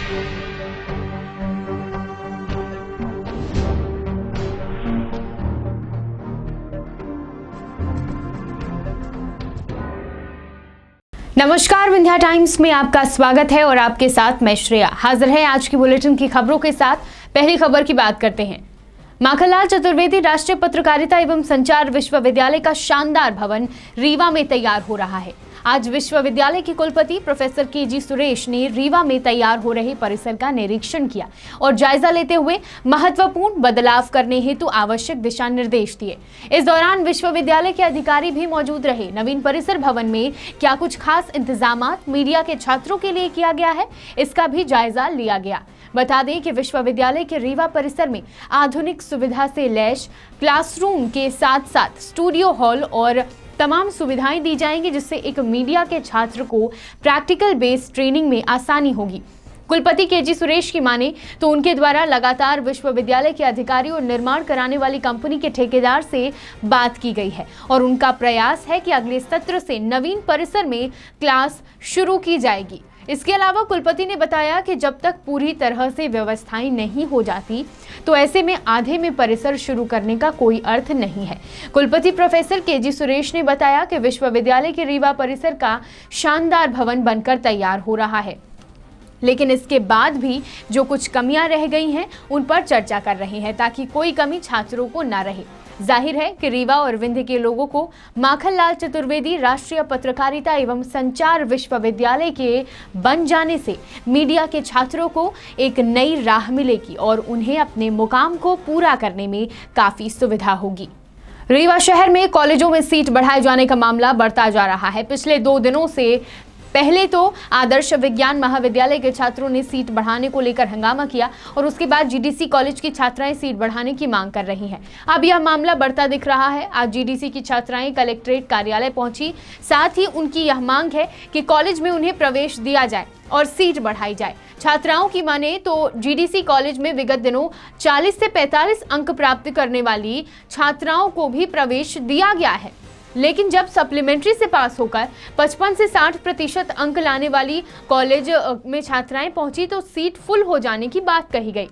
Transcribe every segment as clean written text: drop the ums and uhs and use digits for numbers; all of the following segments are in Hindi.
नमस्कार, विंध्या टाइम्स में आपका स्वागत है और आपके साथ मैं श्रेया हाजिर है आज की बुलेटिन की खबरों के साथ। पहली खबर की बात करते हैं। माखनलाल चतुर्वेदी राष्ट्रीय पत्रकारिता एवं संचार विश्वविद्यालय का शानदार भवन रीवा में तैयार हो रहा है। आज विश्वविद्यालय के कुलपति प्रोफेसर के.जी. सुरेश ने रीवा में तैयार हो रहे परिसर का निरीक्षण किया और जायजा लेते हुए महत्वपूर्ण बदलाव करने हेतु आवश्यक दिशा निर्देश दिए। इस दौरान विश्वविद्यालय के अधिकारी भी मौजूद रहे। नवीन परिसर भवन में क्या कुछ खास इंतजामात मीडिया के छात्रों के लिए किया गया है, इसका भी जायजा लिया गया। बता दें कि विश्वविद्यालय के रीवा परिसर में आधुनिक सुविधा से लैस क्लासरूम के साथ साथ स्टूडियो हॉल और तमाम सुविधाएं दी जाएंगी, जिससे एक मीडिया के छात्र को प्रैक्टिकल बेस्ड ट्रेनिंग में आसानी होगी। कुलपति के.जी. सुरेश की माने तो उनके द्वारा लगातार विश्वविद्यालय के अधिकारी और निर्माण कराने वाली कंपनी के ठेकेदार से बात की गई है और उनका प्रयास है कि अगले सत्र से नवीन परिसर में क्लास शुरू की जाएगी। इसके अलावा कुलपति ने बताया कि जब तक पूरी तरह से व्यवस्थाएं नहीं हो जाती तो ऐसे में आधे में परिसर शुरू करने का कोई अर्थ नहीं है। कुलपति प्रोफेसर के.जी. सुरेश ने बताया कि विश्वविद्यालय के रीवा परिसर का शानदार भवन बनकर तैयार हो रहा है, लेकिन इसके बाद भी जो कुछ कमियां रह गई हैं उन पर चर्चा कर रहे हैं ताकि कोई कमी छात्रों को न रहे। जाहिर है कि रीवा और विंध्य के लोगों को माखनलाल चतुर्वेदी राष्ट्रीय पत्रकारिता एवं संचार विश्वविद्यालय के बन जाने से मीडिया के छात्रों को एक नई राह मिलेगी और उन्हें अपने मुकाम को पूरा करने में काफी सुविधा होगी। रीवा शहर में कॉलेजों में सीट बढ़ाए जाने का मामला बढ़ता जा रहा है। पिछले 2 दिनों से पहले तो आदर्श विज्ञान महाविद्यालय के छात्रों ने सीट बढ़ाने को लेकर हंगामा किया और उसके बाद जीडीसी कॉलेज की छात्राएं सीट बढ़ाने की मांग कर रही हैं। अब यह मामला बढ़ता दिख रहा है। आज जीडीसी की छात्राएं कलेक्ट्रेट कार्यालय पहुंची। साथ ही उनकी यह मांग है कि कॉलेज में उन्हें प्रवेश दिया जाए और सीट बढ़ाई जाए। छात्राओं की माने तो जीडीसी कॉलेज में विगत दिनों 40 से 45 अंक प्राप्त करने वाली छात्राओं को भी प्रवेश दिया गया है, लेकिन जब सप्लीमेंट्री से पास होकर 55 से 60% अंक लाने वाली कॉलेज में छात्राएं पहुंची तो सीट फुल हो जाने की बात कही गई।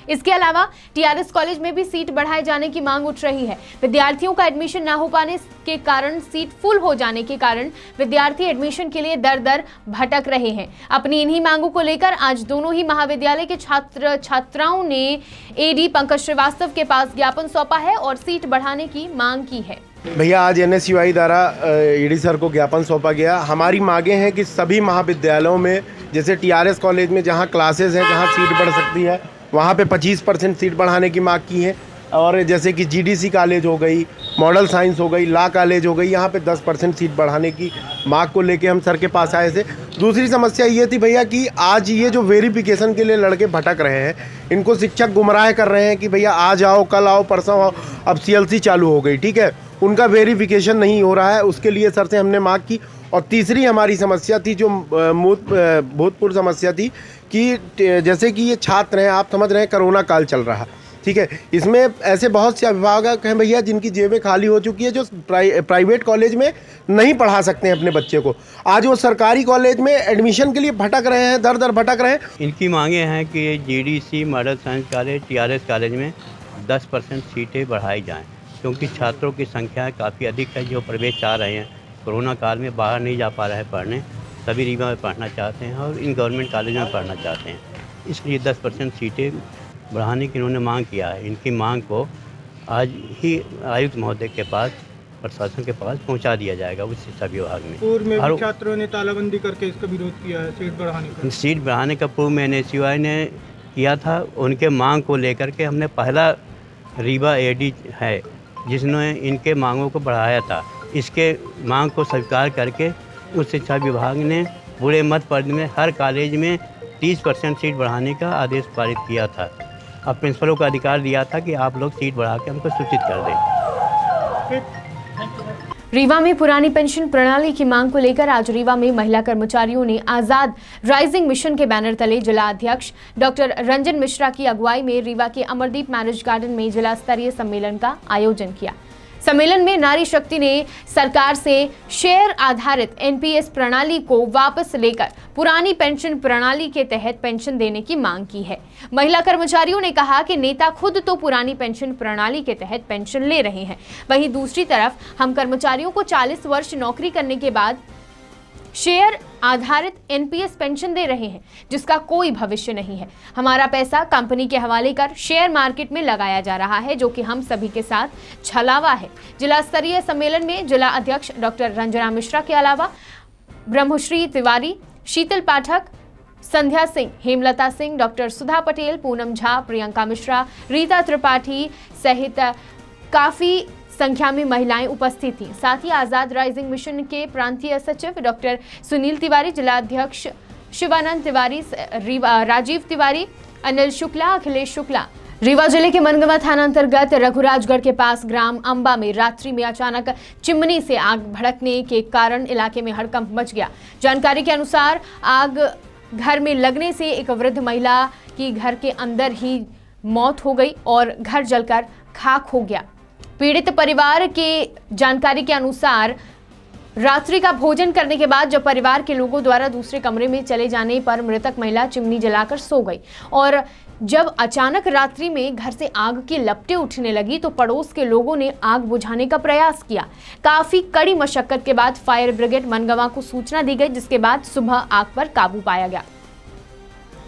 इसके अलावा टीआरएस कॉलेज में भी सीट बढ़ाए जाने की मांग उठ रही है। विद्यार्थियों का एडमिशन न हो पाने के कारण, सीट फुल हो जाने के कारण विद्यार्थी एडमिशन के लिए दर दर भटक रहे हैं। अपनी इन्हीं मांगों को लेकर आज दोनों ही महाविद्यालय के छात्राओं ने एडी पंकज श्रीवास्तव के पास ज्ञापन सौंपा है और सीट बढ़ाने की मांग की है। भैया, आज एनएसयूआई द्वारा ईडी सर को ज्ञापन सौंपा गया। हमारी मांगें हैं कि सभी महाविद्यालयों में, जैसे टीआरएस कॉलेज में जहां क्लासेस हैं, जहां सीट बढ़ सकती है, वहां पे 25% सीट बढ़ाने की मांग की है। और जैसे कि जीडीसी कॉलेज हो गई, मॉडल साइंस हो गई, लॉ कॉलेज हो गई, यहाँ पे 10% सीट बढ़ाने की मांग को लेके हम सर के पास आए थे। दूसरी समस्या ये थी भैया कि आज ये जो वेरिफिकेशन के लिए लड़के भटक रहे हैं, इनको शिक्षक गुमराह कर रहे हैं कि भैया आज आओ, कल आओ, परसों आओ। अब सीएलसी चालू हो गई, ठीक है, उनका वेरिफिकेशन नहीं हो रहा है। उसके लिए सर से हमने मांग की। और तीसरी हमारी समस्या थी, जो भूतपूर्व समस्या थी, कि जैसे कि ये छात्र हैं, आप समझ रहे हैं कोरोना काल चल रहा, ठीक है, इसमें ऐसे बहुत से अभिभावक हैं भैया जिनकी जेबें खाली हो चुकी है, जो प्राइवेट कॉलेज में नहीं पढ़ा सकते हैं अपने बच्चे को। आज वो सरकारी कॉलेज में एडमिशन के लिए भटक रहे हैं, दर दर भटक रहे हैं। इनकी मांगे हैं कि GDC model science college, TRS college में 10% सीटें बढ़ाई जाएँ, क्योंकि छात्रों की संख्या काफ़ी अधिक है जो प्रवेश चाह रहे हैं। कोरोना काल में बाहर नहीं जा पा रहे हैं पढ़ने, सभी रीवा में पढ़ना चाहते हैं और इन गवर्नमेंट कॉलेजों में पढ़ना चाहते हैं, इसलिए 10% सीटें बढ़ाने की इन्होंने मांग किया है। इनकी मांग को आज ही आयुक्त महोदय के पास, प्रशासन के पास पहुंचा दिया जाएगा उच्च शिक्षा विभाग में। पूर्व में भी छात्रों ने तालाबंदी करके इसका विरोध किया है, सीट बढ़ाने का पूर्व में एनएसयूआई ने किया था। उनके मांग को लेकर के हमने पहला रीवा एडी है जिसने इनके मांगों को बढ़ाया था। इसके मांग को स्वीकार करके उच्च शिक्षा विभाग ने बुरे मत पद में हर कॉलेज में 30% सीट बढ़ाने का आदेश पारित किया था। अब प्रिंसिपलों को अधिकार दिया था कि आप लोग सीट बढ़ा के हमको सूचित कर दें। रीवा में पुरानी पेंशन प्रणाली की मांग को लेकर आज रीवा में महिला कर्मचारियों ने आजाद राइजिंग मिशन के बैनर तले जिला अध्यक्ष डॉक्टर रंजन मिश्रा की अगुवाई में रीवा के अमरदीप मैरिज गार्डन में जिला स्तरीय सम्मेलन का आयोजन किया। सम्मेलन में नारी शक्ति ने सरकार से शेयर आधारित एनपीएस प्रणाली को वापस लेकर पुरानी पेंशन प्रणाली के तहत पेंशन देने की मांग की है। महिला कर्मचारियों ने कहा कि नेता खुद तो पुरानी पेंशन प्रणाली के तहत पेंशन ले रहे हैं, वहीं दूसरी तरफ हम कर्मचारियों को 40 वर्ष नौकरी करने के बाद शेयर आधारित एनपीएस पेंशन दे रहे हैं, जिसका कोई भविष्य नहीं है। हमारा पैसा कंपनी के हवाले कर शेयर मार्केट में लगाया जा रहा है, जो कि हम सभी के साथ छलावा है। जिला स्तरीय सम्मेलन में जिला अध्यक्ष डॉक्टर रंजना मिश्रा के अलावा ब्रह्मश्री तिवारी, शीतल पाठक, संध्या सिंह, हेमलता सिंह, डॉक्टर सुधा पटेल, पूनम झा, प्रियंका मिश्रा, रीता त्रिपाठी सहित काफी संख्या में महिलाएं उपस्थित थीं। साथ ही आजाद राइजिंग मिशन के प्रांतीय सचिव डॉक्टर सुनील तिवारी, जिला अध्यक्ष शिवानंद तिवारी, राजीव तिवारी, अनिल शुक्ला, अखिलेश शुक्ला। रीवा जिले के मनगवा थाना अंतर्गत रघुराजगढ़ के पास ग्राम अंबा में रात्रि में अचानक चिमनी से आग भड़कने के कारण इलाके में हड़कंप मच गया। जानकारी के अनुसार आग घर में लगने से एक वृद्ध महिला की घर के अंदर ही मौत हो गई और घर जलकर खाक हो गया। पीड़ित परिवार के जानकारी के अनुसार रात्रि का भोजन करने के बाद जब परिवार के लोगों द्वारा दूसरे कमरे में चले जाने पर मृतक महिला चिमनी जलाकर सो गई और जब अचानक रात्रि में घर से आग की लपटें उठने लगी तो पड़ोस के लोगों ने आग बुझाने का प्रयास किया। काफी कड़ी मशक्कत के बाद फायर ब्रिगेड मनगवा को सूचना दी गई, जिसके बाद सुबह आग पर काबू पाया गया।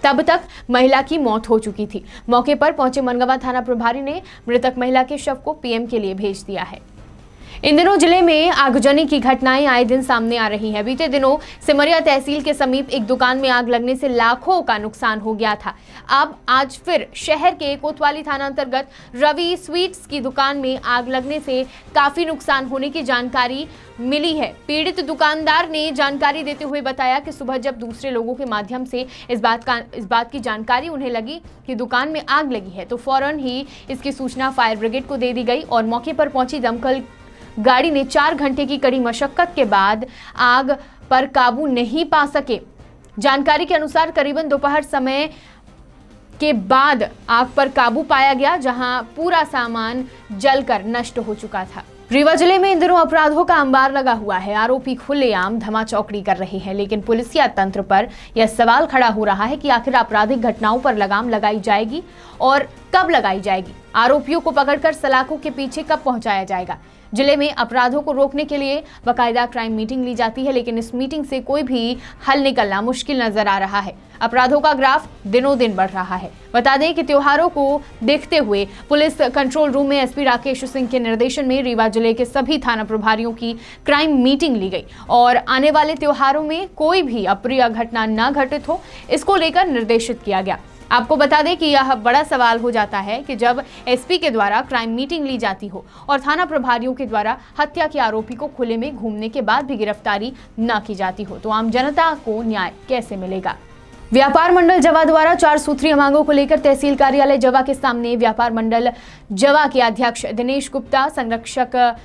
तब तक महिला की मौत हो चुकी थी। मौके पर पहुंचे मनगवा थाना प्रभारी ने मृतक महिला के शव को पीएम के लिए भेज दिया है। इन दिनों जिले में आगजनी की घटनाएं आए दिन सामने आ रही हैं। बीते दिनों सिमरिया तहसील के समीप एक दुकान में आग लगने से लाखों का नुकसान हो गया था। अब आज फिर शहर के कोतवाली थाना अंतर्गत रवि स्वीट्स की दुकान में आग लगने से काफी नुकसान होने की जानकारी मिली है। पीड़ित दुकानदार ने जानकारी देते हुए बताया कि सुबह जब दूसरे लोगों के माध्यम से इस बात की जानकारी उन्हें लगी कि दुकान में आग लगी है तो फौरन ही इसकी सूचना फायर ब्रिगेड को दे दी गई और मौके पर पहुंची दमकल गाड़ी ने 4 घंटे की कड़ी मशक्कत के बाद आग पर काबू नहीं पा सके। जानकारी के अनुसार करीबन दोपहर समय के बाद आग पर काबू पाया गया, जहां पूरा सामान जलकर नष्ट हो चुका था। रीवा जिले में इन दिनों अपराधों का अंबार लगा हुआ है। आरोपी खुलेआम धमाचौकड़ी कर रहे हैं, लेकिन पुलिसिया तंत्र पर यह सवाल खड़ा हो रहा है कि आखिर आपराधिक घटनाओं पर लगाम लगाई जाएगी और कब लगाई जाएगी। आरोपियों को पकड़कर सलाखों के पीछे कब पहुंचाया जाएगा। जिले में अपराधों को रोकने के लिए बाकायदा क्राइम मीटिंग ली जाती है, लेकिन इस मीटिंग से कोई भी हल निकलना मुश्किल नजर आ रहा है। अपराधों का ग्राफ दिनों दिन बढ़ रहा है। बता दें कि त्योहारों को देखते हुए पुलिस कंट्रोल रूम में एसपी राकेश सिंह के निर्देशन में रीवा जिले के सभी थाना प्रभारियों की क्राइम मीटिंग ली गई और आने वाले त्योहारों में कोई भी अप्रिय घटना न घटित हो, इसको लेकर निर्देशित किया गया। आपको बता दें कि यह बड़ा सवाल हो जाता है कि जब एसपी के द्वारा क्राइम मीटिंग ली जाती हो और थाना प्रभारियों के द्वारा हत्या के आरोपी को खुले में घूमने के बाद भी गिरफ्तारी न की जाती हो, तो आम जनता को न्याय कैसे मिलेगा। व्यापार मंडल जवा द्वारा 4 सूत्रीय मांगों को लेकर तहसील कार्यालय जवा के सामने व्यापार मंडल जवा के अध्यक्ष दिनेश गुप्ता, संरक्षक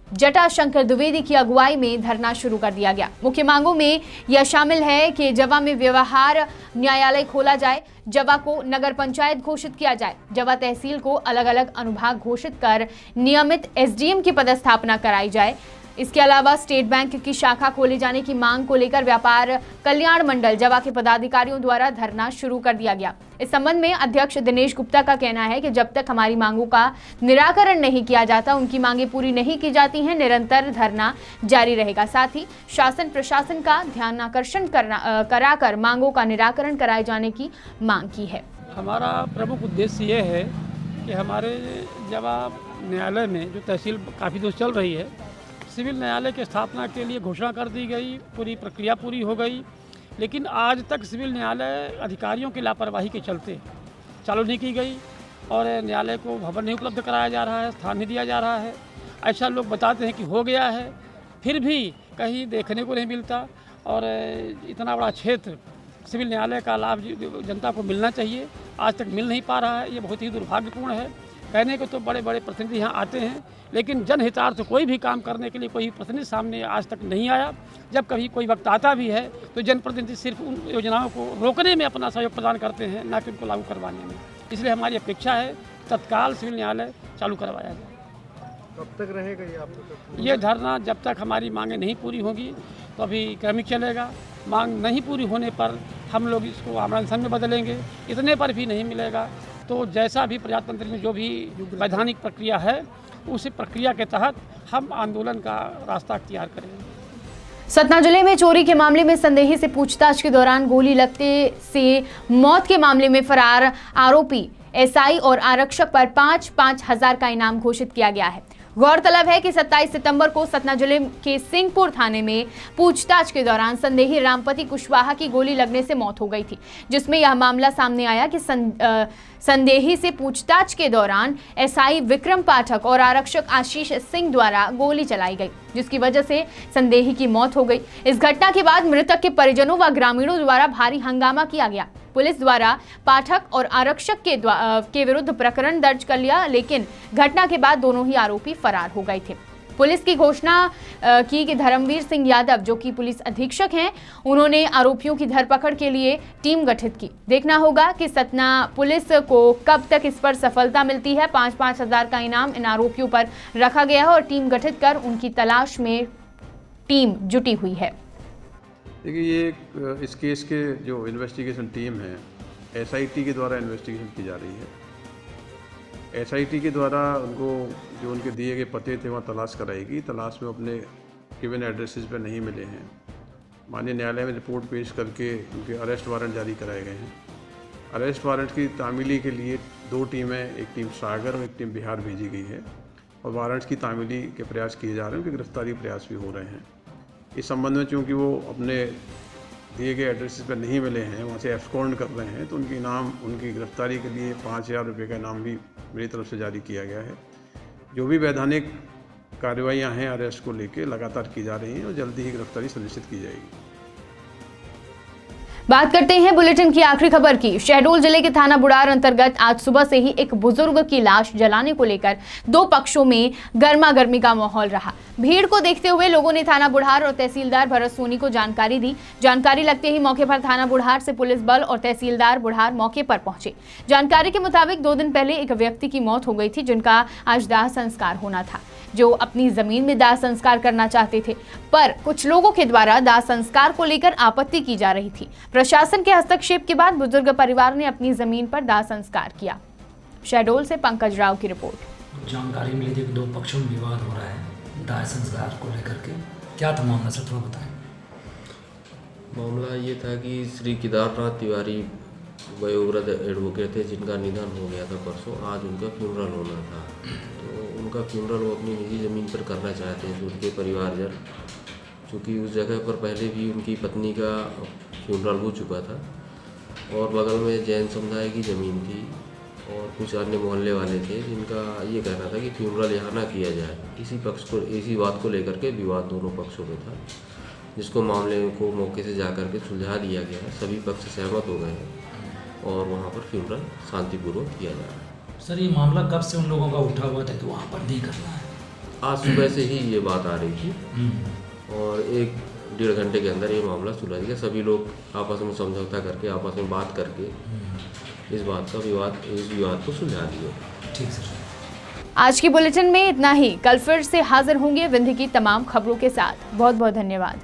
जटाशंकर द्विवेदी की अगुवाई में धरना शुरू कर दिया गया। मुख्य मांगों में यह शामिल है कि जवा में व्यवहार न्यायालय खोला जाए, जवा को नगर पंचायत घोषित किया जाए, जवा तहसील को अलग अलग अनुभाग घोषित कर नियमित एसडीएम की पदस्थापना कराई जाए। इसके अलावा स्टेट बैंक की शाखा खोले जाने की मांग को लेकर व्यापार कल्याण मंडल जवा के पदाधिकारियों द्वारा धरना शुरू कर दिया गया। इस संबंध में अध्यक्ष दिनेश गुप्ता का कहना है कि जब तक हमारी मांगों का निराकरण नहीं किया जाता, उनकी मांगें पूरी नहीं की जाती हैं, निरंतर धरना जारी रहेगा। साथ ही शासन प्रशासन का ध्यान आकर्षण कराकर मांगों का निराकरण कराए जाने की मांग की है। हमारा प्रमुख उद्देश्य ये है कि हमारे जवा न्यायालय में जो तहसील काफ़ी दूर चल रही है, सिविल न्यायालय की स्थापना के लिए घोषणा कर दी गई, पूरी प्रक्रिया पूरी हो गई, लेकिन आज तक सिविल न्यायालय अधिकारियों की लापरवाही के चलते चालू नहीं की गई और न्यायालय को भवन नहीं उपलब्ध कराया जा रहा है, स्थान नहीं दिया जा रहा है। ऐसा लोग बताते हैं कि हो गया है, फिर भी कहीं देखने को नहीं मिलता और इतना बड़ा क्षेत्र सिविल न्यायालय का लाभ जनता को मिलना चाहिए, आज तक मिल नहीं पा रहा है। ये बहुत ही दुर्भाग्यपूर्ण है। कहने को तो बड़े बड़े प्रतिनिधि यहाँ आते हैं, लेकिन जनहितार्थ कोई भी काम करने के लिए कोई प्रतिनिधि सामने आज तक नहीं आया। जब कभी कोई वक्त आता भी है तो जनप्रतिनिधि सिर्फ उन योजनाओं को रोकने में अपना सहयोग प्रदान करते हैं, ना कि उनको लागू करवाने में। इसलिए हमारी अपेक्षा है तत्काल सिविल न्यायालय चालू करवाया जाए। कब तक रहेगा ये आपका? ये धरना जब तक हमारी मांगें नहीं पूरी होगी तो अभी क्रमिक चलेगा। मांग नहीं पूरी होने पर हम लोग इसको आमरण अनशन में बदलेंगे। इतने पर भी नहीं मिलेगा तो जैसा भी प्रजातंत्र में जो भी वैधानिक प्रक्रिया है उसी प्रक्रिया के तहत हम आंदोलन का रास्ता अख्तियार करेंगे। सतना जिले में चोरी के मामले में संदेही से पूछताछ के दौरान गोली लगने से मौत के मामले में फरार आरोपी एसआई और आरक्षक पर 5-5 हजार का इनाम घोषित किया गया है। गौरतलब है कि 27 सितंबर को सतना जिले के सिंहपुर थाने में पूछताछ के दौरान संदेही रामपति कुशवाहा की गोली लगने से मौत हो गई थी, जिसमें यह मामला सामने आया कि संदेही से पूछताछ के दौरान एसआई विक्रम पाठक और आरक्षक आशीष सिंह द्वारा गोली चलाई गई, जिसकी वजह से संदेही की मौत हो गई। इस घटना के बाद मृतक के परिजनों व ग्रामीणों द्वारा भारी हंगामा किया गया। पुलिस द्वारा पाठक और आरक्षक के विरुद्ध प्रकरण दर्ज कर लिया, लेकिन घटना के बाद दोनों ही आरोपी फरार हो गए थे। पुलिस की घोषणा की कि धर्मवीर सिंह यादव, जो कि पुलिस अधीक्षक हैं, उन्होंने आरोपियों की धरपकड़ के लिए टीम गठित की। देखना होगा कि सतना पुलिस को कब तक इस पर सफलता मिलती है। 5-5 हजार का इनाम इन आरोपियों पर रखा गया है और टीम गठित कर उनकी तलाश में टीम जुटी हुई है। देखिए, ये इस केस के जो इन्वेस्टिगेशन टीम है एसआईटी के द्वारा इन्वेस्टिगेशन की जा रही है। एसआईटी के द्वारा उनको जो उनके दिए गए पते थे वहाँ तलाश कराएगी। तलाश में अपने गिवन एड्रेसेस पर नहीं मिले हैं। माननीय न्यायालय में रिपोर्ट पेश करके उनके अरेस्ट वारंट जारी कराए गए हैं। अरेस्ट वारंट की तामीली के लिए 2 टीमें, एक टीम सागर और एक टीम बिहार भेजी गई है और वारंट्स की तामीली के प्रयास किए जा रहे हैं, उनकी गिरफ्तारी प्रयास भी हो रहे हैं। इस संबंध में चूँकि वो अपने दिए गए एड्रेसेस पर नहीं मिले हैं, वहाँ से एब्सकॉन्ड कर रहे हैं, तो उनकी इनाम, उनकी गिरफ्तारी के लिए 5,000 रुपये का इनाम भी मेरी तरफ से जारी किया गया है। जो भी वैधानिक कार्रवाइयाँ हैं अरेस्ट को लेकर लगातार की जा रही हैं और जल्दी ही गिरफ्तारी सुनिश्चित की जाएगी। बात करते हैं बुलेटिन की आखिरी खबर की। शहडोल जिले के थाना बुढ़ार अंतर्गत आज सुबह से ही एक बुजुर्ग की लाश जलाने को लेकर 2 पक्षों में गर्मा गर्मी का माहौल रहा। भीड़ को देखते हुए लोगों ने थाना बुढ़ार और तहसीलदार भरत सोनी को जानकारी दी। जानकारी लगते ही मौके पर थाना बुढ़ार से पुलिस बल और तहसीलदार बुढ़ार मौके पर पहुंचे। जानकारी के मुताबिक 2 दिन पहले एक व्यक्ति की मौत हो गई थी, जिनका आज दाह संस्कार होना था, जो अपनी जमीन में दाह संस्कार करना चाहते थे, पर कुछ लोगों के द्वारा दाह संस्कार को लेकर आपत्ति की जा रही थी। प्रशासन के हस्तक्षेप के बाद बुजुर्ग परिवार ने अपनी जमीन पर दाह संस्कार किया। शहडोल से पंकज राव की रिपोर्ट। जानकारी मिली थी कि 2 पक्षों में विवाद हो रहा है दाह संस्कार को लेकर के। क्या था मामला सर, थोड़ा बताएं। मामला ये था कि श्री केदारनाथ तिवारी वयोवृद्ध एडवोकेट थे, जिनका निधन हो गया था परसों। आज उनका फ्यूनरल होना था, तो उनका फ्यूनरल वो अपनी निजी ज़मीन पर करना चाहते हैं। तो उनके परिवारजन, चूँकि उस जगह पर पहले भी उनकी पत्नी का फ्यूनरल हो चुका था और बगल में जैन समुदाय की ज़मीन थी और कुछ अन्य मोहल्ले वाले थे, जिनका ये कहना था कि फ्यूनरल यहाँ ना किया जाए। इसी बात को लेकर के विवाद दोनों पक्षों में था, जिसको मामले को मौके से जाकर के सुलझा दिया गया। सभी पक्ष सहमत हो गए हैं और वहाँ पर फ्यूनरल शांतिपूर्वक किया जा रहा है। सर, ये मामला कब से उन लोगों का उठा हुआ था कि वहाँ पर नहीं करना है? आज सुबह से ही ये बात आ रही थी और 1-1.5 घंटे के अंदर ये मामला सुलझ गया। सभी लोग आपस में समझौता करके, आपस में बात करके इस विवाद को सुलझा दिया। ठीक सर। आज की बुलेटिन में इतना ही। कल फिर से हाजिर होंगे विंध्य की तमाम खबरों के साथ। बहुत बहुत धन्यवाद।